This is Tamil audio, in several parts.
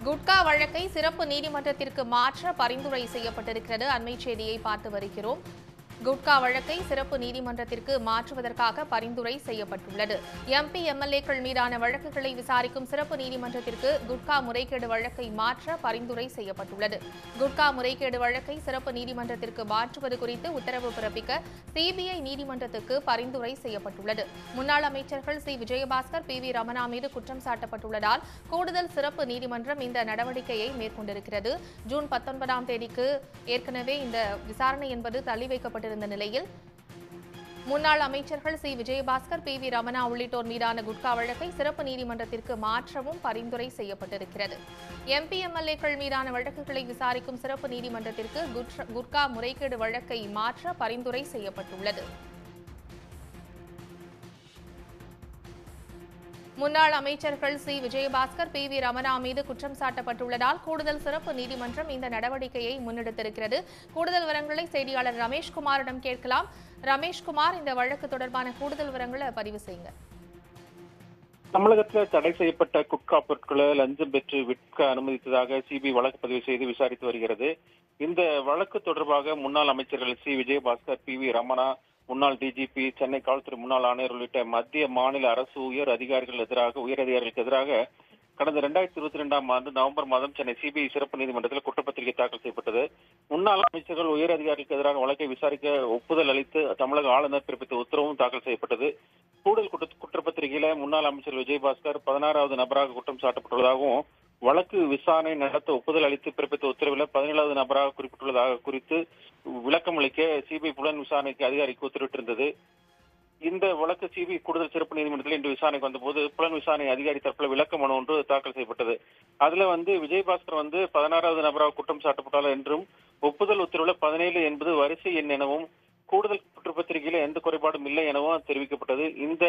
குட்கா வழக்கை சிறப்பு நீதிமன்றத்திற்கு மாற்ற பரிந்துரை செய்யப்பட்டிருக்கிறது. அண்மை செய்தியை பார்த்து வருகிறோம். குட்கா வழக்கை சிறப்பு நீதிமன்றத்திற்கு மாற்றுவதற்காக பரிந்துரை செய்யப்பட்டுள்ளது. எம்பி எம்எல்ஏக்கள் மீதான வழக்குகளை விசாரிக்கும் சிறப்பு நீதிமன்றத்திற்கு குட்கா முறைகேடு வழக்கை மாற்ற பரிந்துரை செய்யப்பட்டுள்ளது. குட்கா முறைகேடு வழக்கை சிறப்பு நீதிமன்றத்திற்கு மாற்றுவது குறித்து உத்தரவு பிறப்பிக்க சிபிஐ நீதிமன்றத்துக்கு பரிந்துரை செய்யப்பட்டுள்ளது. முன்னாள் அமைச்சர்கள் C Vijayabaskar, P V Ramana மீது குற்றம் சாட்டப்பட்டுள்ளதால் கூடுதல் சிறப்பு நீதிமன்றம் இந்த நடவடிக்கையை மேற்கொண்டிருக்கிறது. ஜூன் 19ஆம் தேதிக்கு ஏற்கனவே இந்த விசாரணை என்பது தள்ளி வைக்கப்பட்டிருந்த நிலையில் முன்னாள் அமைச்சர்கள் C Vijayabaskar, P V Ramana உள்ளிட்டோர் மீதான குட்கா வழக்கை சிறப்பு நீதிமன்றத்திற்கு மாற்றவும் பரிந்துரை செய்யப்பட்டிருக்கிறது. எம்பி எம்எல்ஏக்கள் மீதான வழக்குகளை விசாரிக்கும் சிறப்பு நீதிமன்றத்திற்கு குட்கா முறைகேடு வழக்கை மாற்ற பரிந்துரை செய்யப்பட்டுள்ளது. முன்னாள் அமைச்சர்கள் C Vijayabaskar, P V Ramana மீது குற்றம் சாட்டப்பட்டுள்ளதால் கூடுதல் சிறப்பு நீதிமன்றம் இந்த நடவடிக்கையை முன்னெடுத்திருக்கிறது. கூடுதல் விவரங்களை செய்தியாளர் ரமேஷ்குமாரிடம் கேட்கலாம். ரமேஷ்குமார், இந்த வழக்கு தொடர்பான கூடுதல் விவரங்களை பதிவு செய்யுங்க. தமிழகத்தில் தடை செய்யப்பட்ட குட்கா பொருட்களை லஞ்சம் பெற்று விற்க அனுமதித்ததாக சிபிஐ வழக்கு பதிவு செய்து விசாரித்து வருகிறது. இந்த வழக்கு தொடர்பாக முன்னாள் அமைச்சர்கள் C Vijayabaskar, P V Ramana, முன்னாள் டிஜிபி, சென்னை காவல்துறை முன்னாள் ஆணையர் உள்ளிட்ட மத்திய மாநில அரசு உயர் அதிகாரிகளுக்கு எதிராக கடந்த 2022ஆம் ஆண்டு நவம்பர் மாதம் சென்னை சிபிஐ சிறப்பு நீதிமன்றத்தில் குற்றப்பத்திரிகை தாக்கல் செய்யப்பட்டது. முன்னாள் அமைச்சர்கள், உயர் அதிகாரிகளுக்கு எதிராக வழக்கை விசாரிக்க ஒப்புதல் அளித்து தமிழக ஆளுநர் பிறப்பித்த உத்தரவும் தாக்கல் செய்யப்பட்டது. கூடுதல் குற்றப்பத்திரிகையில முன்னாள் அமைச்சர் விஜயபாஸ்கர் 16வது நபராக குற்றம் சாட்டப்பட்டுள்ளதாகவும், வழக்கு விசாரணை நடத்த ஒப்புதல் அளித்து பிறப்பித்த உத்தரவில் 17வது நபராக குறிப்பிட்டுள்ளதாக குறித்து விளக்கம் அளிக்க சிபிஐ புலன் விசாரணைக்கு அதிகாரிக்கு உத்தரவிட்டிருந்தது. இந்த வழக்கு சிபிஐ கூடுதல் சிறப்பு நீதிமன்றத்தில் இன்று விசாரணைக்கு வந்தபோது புலன் விசாரணை அதிகாரி தரப்பில் விளக்க மனு ஒன்று தாக்கல் செய்யப்பட்டது. அதுல விஜயபாஸ்கர் 16வது நபராக குற்றம் சாட்டப்பட்டார் என்றும், ஒப்புதல் உத்தரவில் 17 என்பது வரிசை எண் எனவும், கூடுதல் குற்றப்பத்திரிகையில எந்த குறைபாடும் இல்லை எனவும் தெரிவிக்கப்பட்டது. இந்த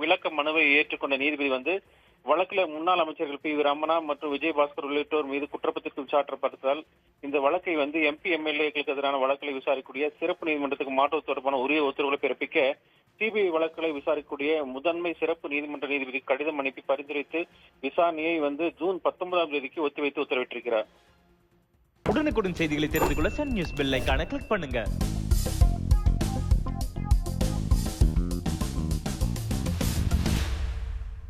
விளக்க மனுவை ஏற்றுக்கொண்ட நீதிபதி வழக்குல முன்னாள் அமைச்சர்கள் பி வி ரமணா மற்றும் விஜயபாஸ்கர் உள்ளிட்டோர் மீது குற்றப்பத்திரிகை சாட்டப்பட்டதால் இந்த வழக்கை எம்பி எம்எல்ஏக்களுக்கு எதிரான வழக்குகளை விசாரிக்கக்கூடிய சிறப்பு நீதிமன்றத்துக்கு மாற்றுவது தொடர்பான உரிய உத்தரவுகளை பிறப்பிக்க சிபிஐ வழக்குகளை விசாரிக்கக்கூடிய முதன்மை சிறப்பு நீதிமன்ற நீதிபதி கடிதம் அனுப்பி பரிந்துரைத்து விசாரணையை ஜூன் 19ஆம் தேதிக்கு ஒத்திவைத்து உத்தரவிட்டிருக்கிறார். உடனுக்குடன் செய்திகளை தெரிந்து கொள்ள சன் நியூஸ் பெல் ஐகானை கிளிக் பண்ணுங்க.